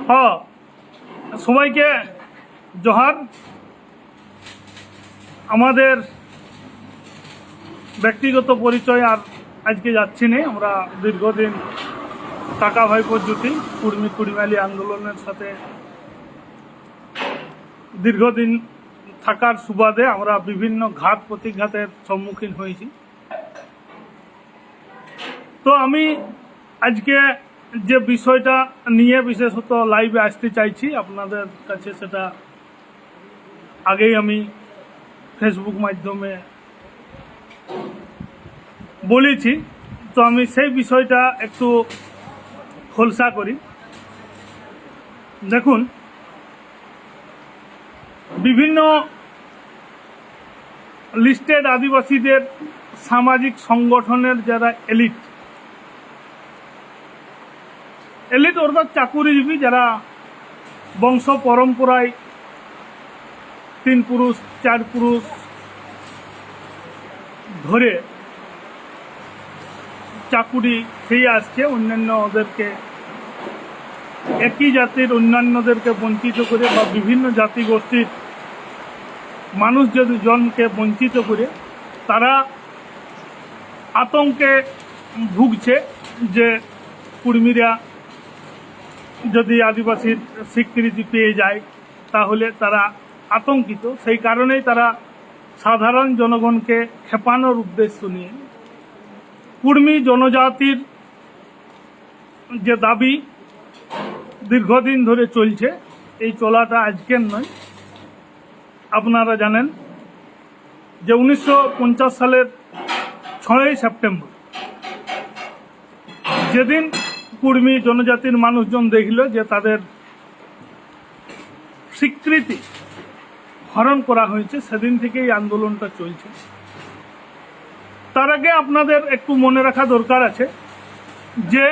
হ্যাঁ, সবাইকে জোহার। আমাদের ব্যক্তিগত পরিচয় আর আজকে যাচ্ছি না। আমরা দীর্ঘদিন কাকা ভাইপোর জুটি কুড়মিয়ালি আন্দোলনের সাথে দীর্ঘদিন থাকার সুবাদে আমরা বিভিন্ন ঘাত প্রতিঘাতের সম্মুখীন হয়েছি। তো আমি আজকে যে বিষয়টা নিয়ে বিশেষত লাইভে আসতে চাইছি আপনাদের কাছে, সেটা আগেই আমি ফেসবুক মাধ্যমে বলেছি। তো আমি সেই বিষয়টা একটু খোলসা করি। দেখুন, বিভিন্ন লিস্টেড আদিবাসীদের সামাজিক সংগঠনের যারা এলিট অর্থাৎ চাকুরিজীবী, যারা বংশ পরম্পরায় 3 পুরুষ 4 পুরুষ ধরে চাকুরি খেয়ে আসছে, অন্যান্যদেরকে একই জাতির অন্যান্যদেরকে বঞ্চিত করে বা বিভিন্ন জাতিগোষ্ঠীর মানুষ যদি জনকে বঞ্চিত করে তারা আতঙ্কে ভুগছে যে কুড়মিরা যদি আদিবাসীর স্বীকৃতি পেয়ে যায় তাহলে তারা আতঙ্কিত। সেই কারণেই তারা সাধারণ জনগণকে খেপানোর উদ্দেশ্য নিয়ে কুড়মি জনজাতির যে দাবি দীর্ঘদিন ধরে চলছে, এই চলাটা আজকের নয়। আপনারা জানেন যে 1950 সালের 6ই সেপ্টেম্বর যেদিন কুড়মি জনজাতির মানুষজন দেখল যে তাদের স্বীকৃতি হরণ করা হয়েছে, সেদিন থেকেই আন্দোলনটা চলছে। তার আগে আপনাদের একটু মনে রাখা দরকার আছে যে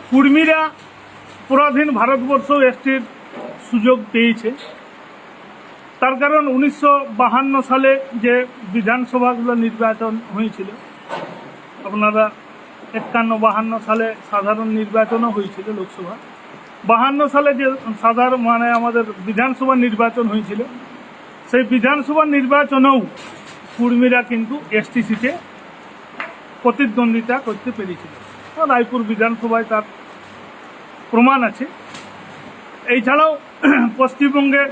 কুড়মিরা পরাধীন ভারতবর্ষ এসটির সুযোগ পেয়েছে। তার কারণ 1952 সালে যে বিধানসভাগুলো নির্বাচন হয়েছিল, আপনারা 51-52 সালে সাধারণ নির্বাচনও হয়েছিল লোকসভা, 52 সালে যে সাধারণ আমাদের বিধানসভা নির্বাচন হয়েছিল, সেই বিধানসভা নির্বাচনেও কুড়মিরা কিন্তু এসটি সিটে প্রতিদ্বন্দ্বিতা করতে পেরেছিল। রায়পুর বিধানসভায় তার প্রমাণ আছে। এছাড়াও পশ্চিমবঙ্গে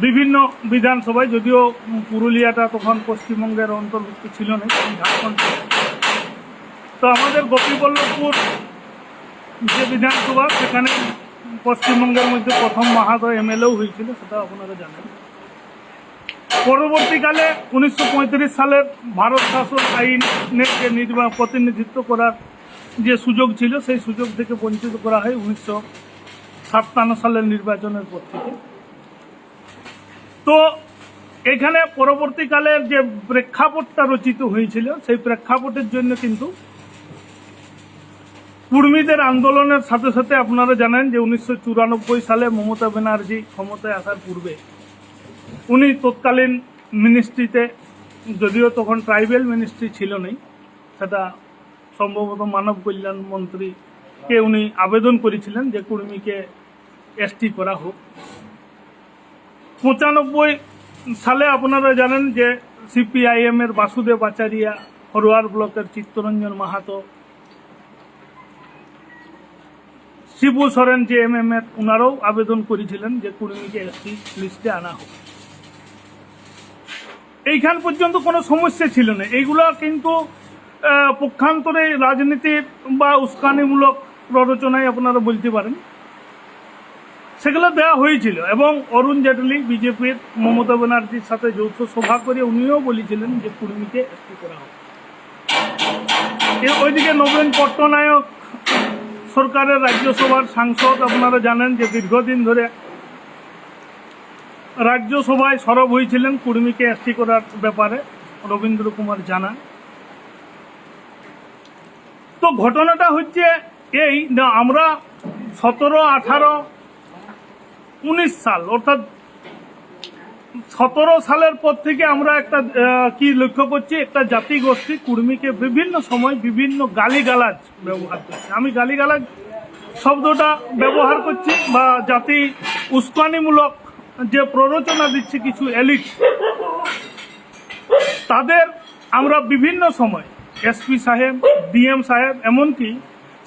বিভিন্ন বিধানসভায়, যদিও পুরুলিয়াটা তখন পশ্চিমবঙ্গের অন্তর্ভুক্ত ছিল না, ঝাড়খণ্ড। তো আমাদের গোপীবল্লভপুর যে বিধানসভা, সেখানে পশ্চিমবঙ্গের মধ্যে প্রথম মাহাতো এমএলএও হয়েছিল, সেটা আপনারা জানেন। পরবর্তীকালে 1935 সালের ভারত শাসন আইনের যে প্রতিনিধিত্ব করার যে সুযোগ ছিল, সেই সুযোগ থেকে বঞ্চিত করা হয় 1957 সালের নির্বাচনের পর থেকে। তো এখানে পরবর্তীকালের যে প্রেক্ষাপটটা রচিত হয়েছিল, সেই প্রেক্ষাপটের জন্য কিন্তু কুড়মিদের আন্দোলনের সাথে সাথে আপনারা জানেন যে 1994 সালে মমতা ব্যানার্জি ক্ষমতায় আসার পূর্বে উনি তৎকালীন মিনিস্ট্রিতে, যদিও তখন ট্রাইবেল মিনিস্ট্রি ছিল নাই, সেটা সম্ভবত মানব কল্যাণ মন্ত্রীকে উনি আবেদন করেছিলেন যে কুড়মিকে এসটি করা হোক। 95 সালে আপনারা জানেন যে সিপিআইএম এর বাসুদেব আচারিয়া, ফরওয়ার্ড ব্লকের চিত্তরঞ্জন মাহাতো, শিবু সরেন যে এমএমএর, ওনারাও আবেদন করেছিলেন যে কুড়মিকে এসটি লিস্টে আনা হোক। এইখান পর্যন্ত কোনো সমস্যা ছিল না। এইগুলো কিন্তু পক্ষান্তরে রাজনীতির বা উস্কানিমূলক প্ররোচনায় আপনারা বলতে পারেন, সেগুলো দেওয়া হয়েছিল। এবং অরুণ জেটলি বিজেপির মমতা ব্যানার্জির সাথে যৌথ সভা করে উনিও বলেছিলেন যে কুড়মিকে এসটি করা হোক। ওইদিকে নবীন পট্টনায়ক সরকারের রাজ্যসভার সাংসদ, আপনারা জানেন যে দীর্ঘদিন ধরে রাজ্যসভায় সরব হয়েছিলেন কুড়মিকে এসটি করার ব্যাপারে, রবীন্দ্র কুমার জানা। তো ঘটনাটা হচ্ছে এই না, আমরা 17, 18, 19 সাল অর্থাৎ 17 সালের পর থেকে আমরা একটা কি লক্ষ্য করছি, একটা জাতিগোষ্ঠী কুড়মিকে বিভিন্ন সময় বিভিন্ন গালিগালাজ ব্যবহার করছে। আমি গালিগালাজ শব্দটা ব্যবহার করছি, বা জাতি উস্কানিমূলক যে প্ররোচনা দিচ্ছে কিছু এলিট, তাদের আমরা বিভিন্ন সময় এসপি সাহেব, ডিএম সাহেব, এমনকি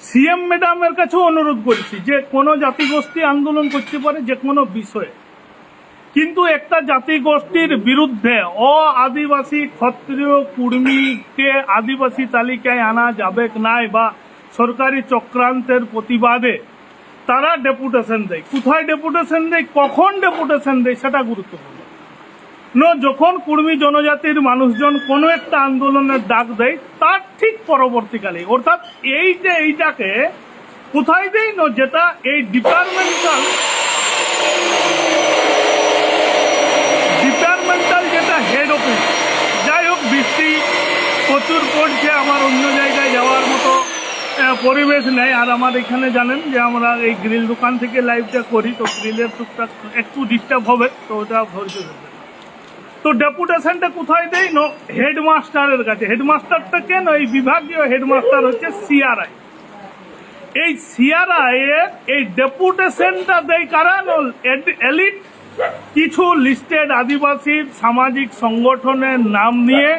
সিএম ম্যাডামের কাছেও অনুরোধ করেছি যে কোনো জাতিগোষ্ঠী আন্দোলন করতে পারে যে কোনো বিষয়ে, কিন্তু একটা জাতিগোষ্ঠীর বিরুদ্ধে আদিবাসী ক্ষত্রিয় কুর্মীকে আদিবাসী তালিকায় আনা যাবে নাই, বা সরকারি চক্রান্তের প্রতিবাদে তারা ডেপুটেশন দেয়। কোথায় ডেপুটেশন দেয়, কখন ডেপুটেশন দেয়, সেটা গুরুত্বপূর্ণ। যখন কুর্মী জনজাতির মানুষজন কোনো একটা আন্দোলনের ডাক দেয়, তার ঠিক পরবর্তীকালে, অর্থাৎ এইটাকে কোথায় দেয়, যেটা এই ডিপার্টমেন্টাল যেটা হেড অফিস। যাই হোক, বৃষ্টি প্রচুর পড়ছে, আমার অন্য জায়গায় যাওয়ার মতো পরিবেশ নেই। আর আমার এখানে জানেন যে আমরা এই গ্রিল দোকান থেকে লাইভটা করি, তো গ্রিলের টুকটাক একটু ডিস্টার্ব হবে, তো ওটা ধৈর্য ধরবে। তো ডেপুটেশনটা কোথায় দেয়, হেডমাস্টারের কাছে। হেডমাস্টারটা কেন, এই বিভাগীয় হেডমাস্টার হচ্ছে সিআরআই। এই সিআরআই এর এই ডেপুটেশনটা দেয় কারা, এলিট কিছু লিস্টেড আদিবাসী সামাজিক সংগঠনের নাম নিয়ে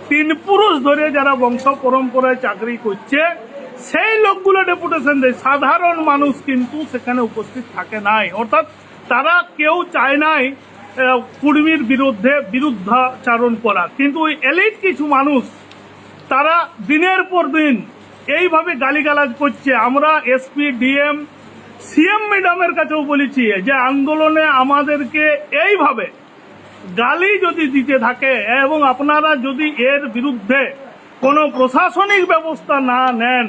3 পুরুষ ধরে যারা বংশ পরম্পরায় চাকরি করছে, সেই লোকগুলো ডেপুটেশন দেয়। সাধারণ মানুষ কিন্তু সেখানে উপস্থিত থাকে নাই, অর্থাৎ তারা কেউ চায় নাই কুর্মীর বিরুদ্ধে বিরুদ্ধাচারণ করা। কিন্তু ওই এলিট কিছু মানুষ তারা দিনের পর দিন এইভাবে গালিগালাজ করছে। আমরা এসপি, ডিএম, সিএম ম্যাডামের কাছেও বলেছি যে আন্দোলনে আমাদেরকে এইভাবে গালি যদি দিতে থাকে এবং আপনারা যদি এর বিরুদ্ধে কোনো প্রশাসনিক ব্যবস্থা না নেন,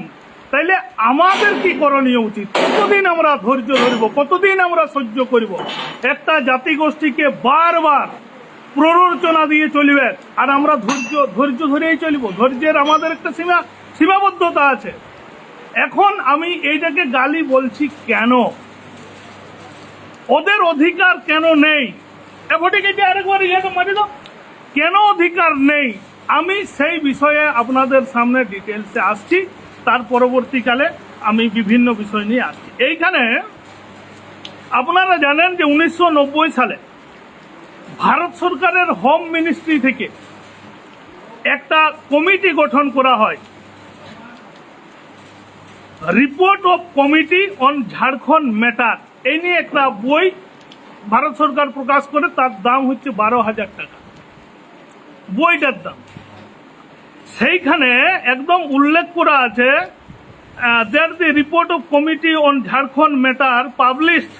তাইলে আমাদের কি করণীয় উচিত? কতদিন আমরা ধৈর্য ধরব, কতদিন আমরা সহ্য করব? একটা জাতিগোষ্ঠীকে বারবার প্ররোচনা দিয়ে চলবে, আর আমরা ধৈর্য ধরেই চলব। ধৈর্যের আমাদের একটা সীমাবদ্ধতা আছে। এখন আমি এইটাকে গালি বলছি কেন, ওদের অধিকার কেন নেই, কেন অধিকার নেই, আমি সেই বিষয়ে আপনাদের সামনে ডিটেলসে আসছি। তার পরবর্তীকালে আমি বিভিন্ন বিষয় নিয়ে আসছি। এইখানে আপনারা জানেন যে 1990 সালে ভারত সরকারের হোম মিনিস্ট্রি থেকে একটা কমিটি গঠন করা হয়, report of committee on Jharkhand matter. এই নিয়ে একটা বই ভারত সরকার প্রকাশ করে, তার দাম হচ্ছে 12,000 টাকা বইটার দাম। সেইখানে একদম উল্লেখ করা আছে that the report of committee on Jharkhand matter published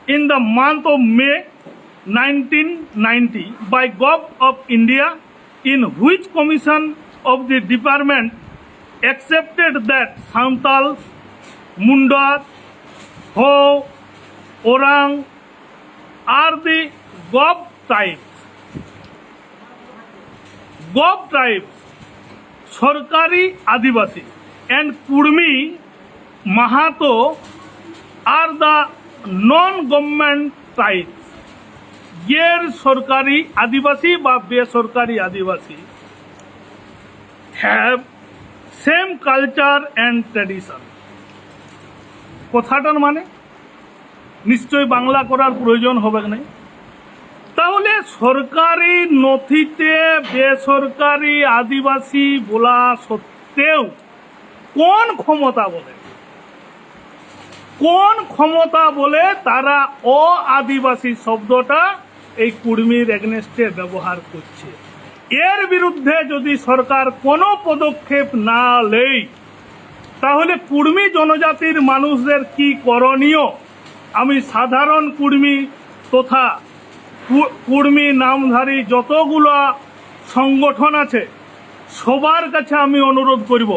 in the month of May 1990 by Gov of India, in which commission of the department accepted that Santal, Munda, Ho, Orang are the Gov tribes. Gov tribes, Sarkari Adivasi, and Kurmi Mahato are the non-government tribes. Ger Sarkari Adivasi বা বেসরকারি আদিবাসী have same culture and tradition. কথাটার মানে নিশ্চয় বাংলা করার প্রয়োজন হবে না। তাহলে সরকারি নথিতে বেসরকারি আদিবাসী বলা সত্ত্বেও কোন ক্ষমতা বলে তারা আদিবাসী শব্দটা এই কুর্মীর এগনেস্টে ব্যবহার করছে? এর বিরুদ্ধে যদি সরকার কোনো পদক্ষেপ না নেয়, তাহলে কুর্মী জনজাতির মানুষদের কি করণীয়, আমি সাধারণ কুর্মী তথা কুর্মী নামধারী যতগুলো সংগঠন আছে সবার কাছে আমি অনুরোধ করব,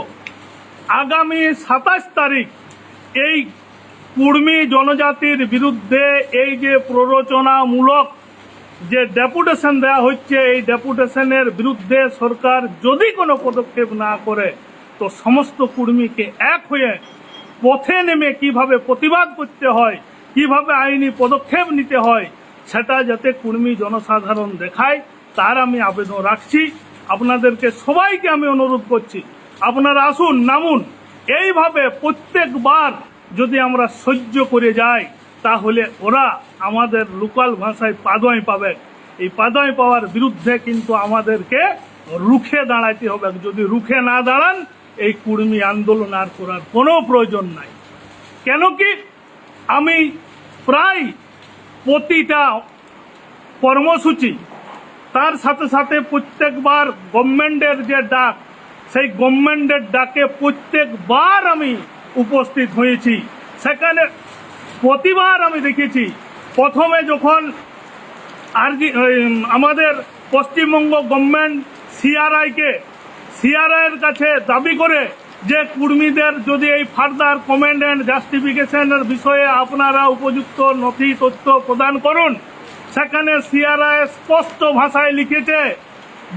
আগামী 27 তারিখ এই কুর্মী জনজাতির বিরুদ্ধে এই যে প্ররোচনামূলক যে ডেপুটেশন দেওয়া হচ্ছে, এই ডেপুটেশনের বিরুদ্ধে সরকার যদি কোনো পদক্ষেপ না করে, তো সমস্ত কুর্মীকে এক হয়ে পথে নেমে কিভাবে প্রতিবাদ করতে হয়, কিভাবে আইনি পদক্ষেপ নিতে হয়, সেটা যাতে কুর্মী জনসাধারণ দেখায়, তার আমি আবেদন রাখছি। আপনাদেরকে সবাইকে আমি অনুরোধ করছি, আপনারা আসুন, নামুন। এইভাবে প্রত্যেকবার যদি আমরা সহ্য করে যাই তাহলে ওরা আমাদের লোকাল ভাষায় পাদয় পাবে। এই পাদয় পাওয়ার বিরুদ্ধে কিন্তু আমাদেরকে রুখে দাঁড়াতে হবে। যদি রুখে না দাঁড়ান এই কুর্মী আন্দোলন আর করার কোনো প্রয়োজন নাই। কেন কি আমি প্রায় প্রতিটা কর্মসূচি তার সাথে সাথে প্রত্যেকবার গভর্নমেন্টের যে ডাক সেই গভর্নমেন্টের ডাকে প্রত্যেকবার আমি উপস্থিত হয়েছি। সেখানে প্রতিবার আমি দেখেছি প্রথমে যখন আমাদের পশ্চিমবঙ্গ গভর্নমেন্ট সিআরআইয়ের কাছে দাবি করে যে কুর্মীদের যদি এই ফার্দার কমেন্ট অ্যান্ড জাস্টিফিকেশনের বিষয়ে আপনারা উপযুক্ত নথি তথ্য প্রদান করুন, সেখানে সিআরআই স্পষ্ট ভাষায় লিখেছে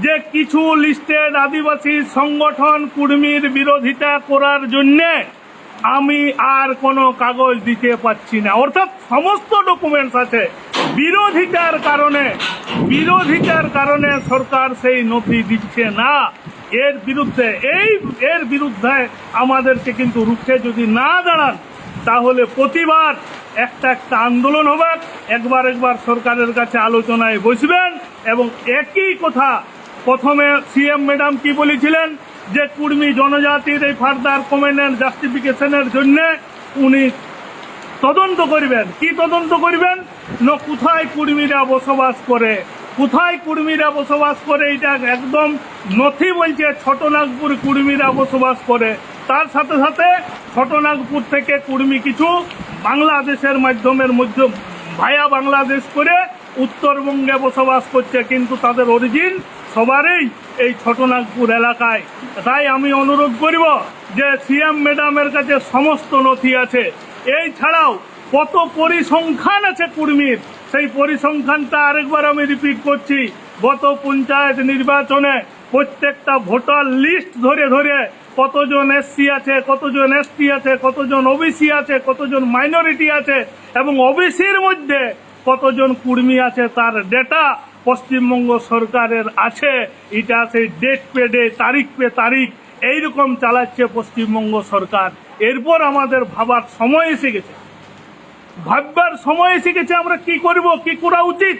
যে কিছু লিস্টেড আদিবাসী সংগঠন কুর্মীর বিরোধিতা করার জন্যে আমি আর কোনো কাগজ দিতে পারছি না। অর্থাৎ সমস্ত ডকুমেন্টস আছে, বিরোধিতার কারণে সরকার সেই নথি দিচ্ছে না। এর বিরুদ্ধে আমাদেরকে কিন্তু রুখে যদি না দাঁড়ান তাহলে প্রতিবার একটা আন্দোলন হবে। একবার সরকারের কাছে আলোচনায় বসবেন এবং একই কথা প্রথমে সিএম ম্যাডাম কি বলেছিলেন যে কুর্মী জনজাতির এই ফার্দার কমেন্ট অ্যান্ড জাস্টিফিকেশনের জন্য উনি তদন্ত করবেন। কি তদন্ত করবেন না কোথায় কুর্মীরা বসবাস করে, এটা একদম নথি বলছে ছোটনাগপুর কুর্মীরা বসবাস করে। তার সাথে সাথে ছোটনাগপুর থেকে কুর্মী কিছু বাংলাদেশের মাধ্যমের মধ্যে ভায়া বাংলাদেশ করে উত্তরবঙ্গে বসবাস করছে, কিন্তু তাদের অরিজিন সবারই এই ছোটনাগপুর এলাকায়। তাই আমি অনুরোধ করব যে সিএম ম্যাডামের কাছে সমস্ত নথি আছে। এই ছাড়াও কত পরিসংখ্যান আছে কুর্মীর, সেই পরিসংখ্যানটা আরেকবার আমি রিপিট করছি। গত পঞ্চায়েত নির্বাচনে প্রত্যেকটা ভোটার লিস্ট ধরে কতজন এসসি আছে, কতজন এসটি আছে, কতজন ওবিসি আছে, কতজন মাইনরিটি আছে এবং ওবিসির মধ্যে কতজন কুর্মী আছে তার ডেটা পশ্চিমবঙ্গ সরকারের আছে। এটা সেই ডেট পে ডে, তারিখ পে তারিখ এইরকম চালাচ্ছে পশ্চিমবঙ্গ সরকার। এরপর আমাদের ভাববার সময় এসে গেছে আমরা কি করব, কি করা উচিত।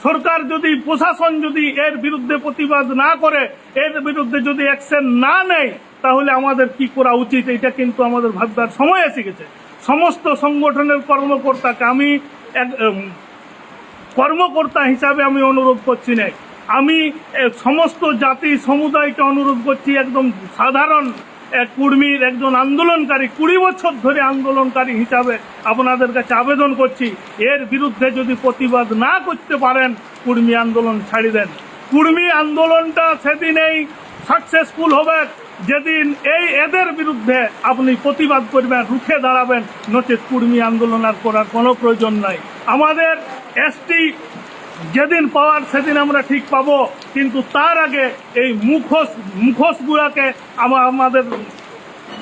সরকার যদি, প্রশাসন যদি এর বিরুদ্ধে প্রতিবাদ না করে, এর বিরুদ্ধে যদি অ্যাকশন না নেয় তাহলে আমাদের কি করা উচিত, এটা কিন্তু আমাদের ভাববার সময় এসে গেছে। সমস্ত সংগঠনের কর্মকর্তাকে আমি কর্মকর্তা হিসাবে আমি অনুরোধ করছি না, আমি সমস্ত জাতি সমুদায়কে অনুরোধ করছি, একদম সাধারণ কুর্মীর একজন আন্দোলনকারী, 20 বছর ধরে আন্দোলনকারী হিসাবে আপনাদের কাছে আবেদন করছি, এর বিরুদ্ধে যদি প্রতিবাদ না করতে পারেন কুর্মী আন্দোলন ছাড়ি দেন। কুর্মী আন্দোলনটা সেদিনেই সাকসেসফুল হবে যেদিন এদের বিরুদ্ধে আপনি প্রতিবাদ করবেন, রুখে দাঁড়াবেন, নচেত কুর্মী আন্দোলন আর করার কোনো প্রয়োজন নাই। আমাদের এসটি যেদিন পাওয়ার সেদিন আমরা ঠিক পাবো, কিন্তু তার আগে এই মুখোশগুলাকে আমাদের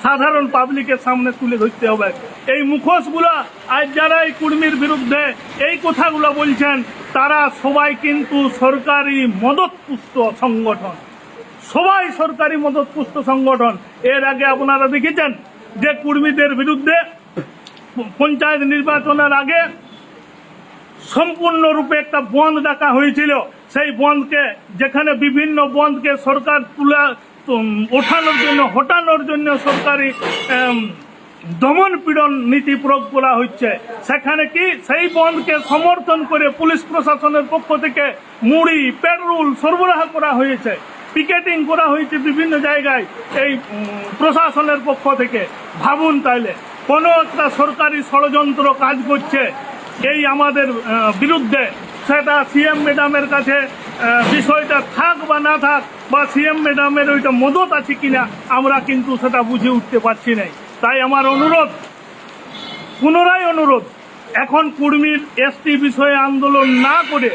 সাধারণ পাবলিকের সামনে তুলে ধরতে হবে। এই মুখোশগুলা আজ যারা এই কুর্মীর বিরুদ্ধে এই কথাগুলো বলছেন তারা সবাই কিন্তু সরকারি মদতপুষ্ট সংগঠন, সবাই সরকারি মদতপুষ্ট সংগঠন। এর আগে আপনারা দেখেছেন যে কুর্মীদের বিরুদ্ধে পঞ্চায়েত নির্বাচনের আগে সম্পূর্ণরূপে একটা বন্ধ ডাকা হয়েছিল। সেই বন্ধকে, যেখানে বিভিন্ন বন্ধকে সরকার হটানোর জন্য সরকারি দমন পীড়ন নীতি প্রয়োগ করা হচ্ছে, সেখানে কি সেই বন্ধকে সমর্থন করে পুলিশ প্রশাসনের পক্ষ থেকে মুড়ি পেট্রোল সরবরাহ করা হয়েছে, পিকেটিং করা হয়েছে বিভিন্ন জায়গায় এই প্রশাসনের পক্ষ থেকে। ভাবুন তাইলে কোনো একটা সরকারি ষড়যন্ত্র কাজ করছে এই আমাদের বিরুদ্ধে, সেটা সিএম ম্যাডামের কাছে বিষয়টা থাক বা না থাক, বা সিএম ম্যাডামের ওইটা মদত আছে কিনা আমরা কিন্তু সেটা বুঝে উঠতে পারছি না। তাই আমার অনুরোধ, পুনরায় অনুরোধ, এখন কুর্মীর এসটি বিষয়ে আন্দোলন না করে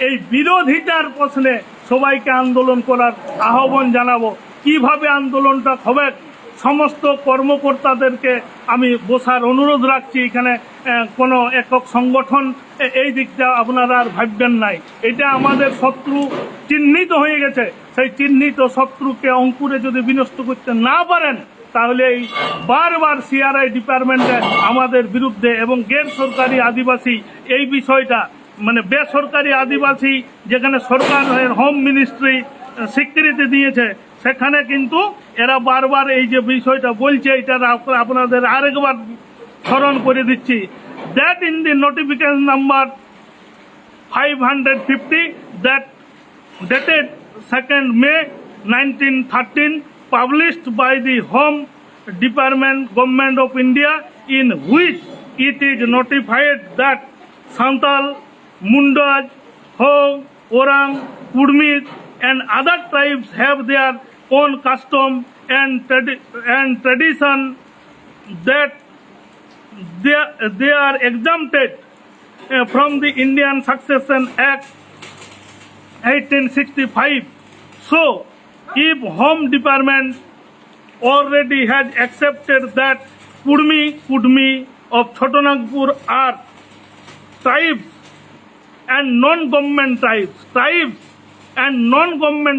এই বিরোধিতার প্রশ্নে সবাইকে আন্দোলন করার আহ্বান জানাবো। কিভাবে আন্দোলনটা হবে সমস্ত কর্মকর্তাদেরকে আমি বসার অনুরোধ রাখছি। এখানে কোনো একক সংগঠন এই দিকটা আপনারা আর ভাববেন নাই, এটা আমাদের শত্রু চিহ্নিত হয়ে গেছে। সেই চিহ্নিত শত্রুকে অঙ্কুরে যদি বিনষ্ট করতে না পারেন, তাহলে এই বারবার সিআরআই ডিপার্টমেন্টে আমাদের বিরুদ্ধে এবং গের সরকারি আদিবাসী এই বিষয়টা মানে বেসরকারি আদিবাসী যেখানে সরকারের হোম মিনিস্ট্রি স্বীকৃতি দিয়েছে, সেখানে কিন্তু এরা বারবার এই যে বিষয়টা বলছে, এটা আপনাদের আরেকবার স্মরণ করে দিচ্ছি। That in the notification number 550 that dated 2nd May 1913 published by the Home Department Government of India, in which it is notified that Santal, Mundaj, Ho, Orang, Purmit and other tribes have their own custom and tradition, that they are exempted from the Indian Succession Act 1865. So, if Home Department already has accepted that Kudmi of Chotanagpur are tribes and non-government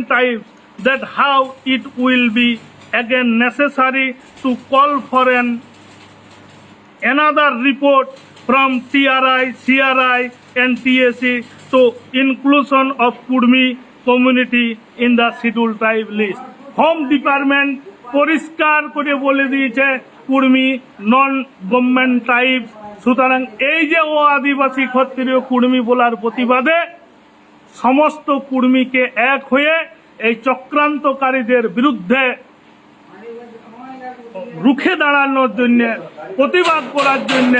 tribes, that how it will be again necessary to call for another report from TRI, CRI and TSC to inclusion of Kudmi community in the scheduled tribe list. Home Department পরিষ্কার করে বলে দিয়েছে Kurmi non government tribe. সুতরাং এই যে ও আদিবাসী ক্ষত্রিয় কুর্মি বলার প্রতিবাদে সমস্ত কুর্মিকে এক হয়ে এই চক্রান্তকারীদের বিরুদ্ধে রুখে দাঁড়ানোর জন্য, প্রতিবাদ করার জন্য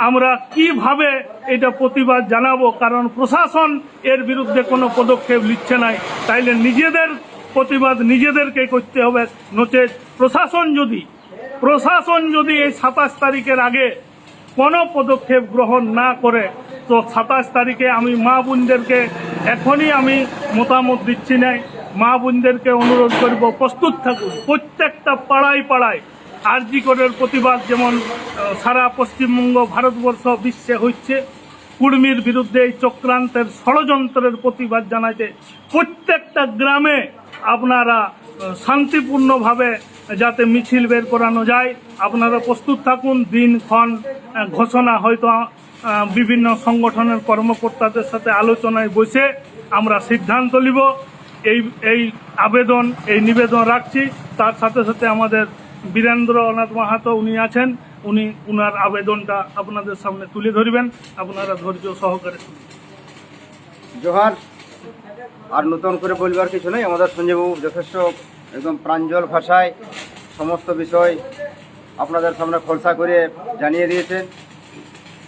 আমরা কিভাবে এটা প্রতিবাদ জানাবো, কারণ প্রশাসন এর বিরুদ্ধে কোনো পদক্ষেপ নিচ্ছে নাই। তাইলে নিজেদের প্রতিবাদ নিজেদেরকে করতে হবে, নচেত প্রশাসন যদি এই 27 তারিখের আগে কোনো পদক্ষেপ গ্রহণ না করে, তো 27 তারিখে আমি মা বোনদেরকে এখনই আমি মতামত দিচ্ছি না, মা বোনদেরকে অনুরোধ করব প্রস্তুত থাকুন। প্রত্যেকটা পাড়ায় আরজি কোডের প্রতিবাদ যেমন সারা পশ্চিমবঙ্গ, ভারতবর্ষ, বিশ্বে হচ্ছে, কুর্মির বিরুদ্ধে এই চক্রান্তের ষড়যন্ত্রের প্রতিবাদ জানাইতে প্রত্যেকটা গ্রামে আপনারা শান্তিপূর্ণভাবে যাতে মিছিল বের করানো যায়, আপনারা প্রস্তুত থাকুন। দিনক্ষণ ঘোষণা হয়তো বিভিন্ন সংগঠনের কর্মকর্তাদের সাথে আলোচনায় বসে আমরা সিদ্ধান্ত নিব। এই আবেদন, এই নিবেদন রাখছি। তার সাথে সাথে আমাদের বীরেন্দ্রনাথ মাহাতো উনি আছেন, উনি উনার আবেদনটা আপনাদের সামনে তুলে ধরবেন, আপনারা ধৈর্য সহকারে শুনুন। জোহার। আর নতুন করে বলবার কিছু নেই, আমাদের সঞ্জয়বাবু যথেষ্ট একদম প্রাঞ্জল ভাষায় সমস্ত বিষয় আপনাদের সামনে খোলসা করে জানিয়ে দিয়েছেন।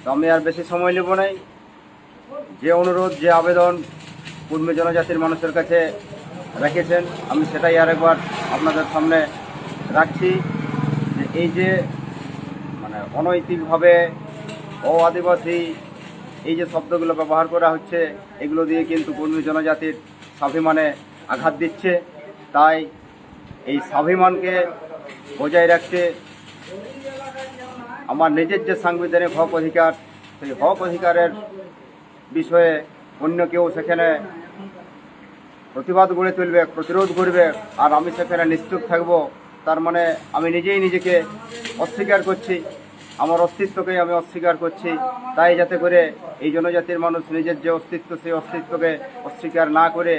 তো আমি আর বেশি সময় নেব নাই। যে অনুরোধ, যে আবেদন কুর্মি জনজাতির মানুষের কাছে রেখেছেন, আমি সেটাই আরেকবার আপনাদের সামনে রাখছি। যে এই যে মানে অনৈতিকভাবে আদিবাসী এই যে শব্দগুলো ব্যবহার করা হচ্ছে, এগুলো দিয়ে কিন্তু কুর্মি জনজাতির স্বাভিমানে আঘাত দিচ্ছে। তাই এই স্বাভিমানকে বজায় রাখতে আমার নিজের যে সাংবিধানিক হক অধিকার, সেই হক অধিকারের বিষয়ে অন্য কেউ সেখানে প্রতিবাদ গড়ে তুলবে, প্রতিরোধ করবে, আর আমি সেখানে নিশ্চুপ থাকব, তার মানে আমি নিজেই নিজেকে অস্বীকার করছি, আমার অস্তিত্বকেই আমি অস্বীকার করছি। তাই যাতে করে এই জনজাতির মানুষ নিজের যে অস্তিত্ব, সেই অস্তিত্বকে অস্বীকার না করে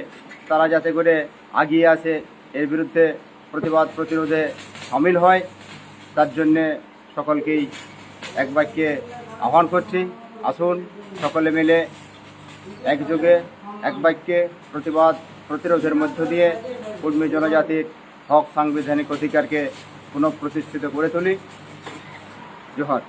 তারা যাতে করে এগিয়ে আসে, এর বিরুদ্ধে প্রতিবাদ প্রতিরোধে সামিল হয়, তার জন্যে সকলকেই এক বাক্যে আহ্বান করছি। আসুন সকলে মিলে একযোগে এক বাক্যে প্রতিবাদ প্রতিরোধের মধ্য দিয়ে কুর্মি জনজাতির হক সাংবিধানিক অধিকারকে পুনঃপ্রতিষ্ঠিত করে তুলি। জোহার।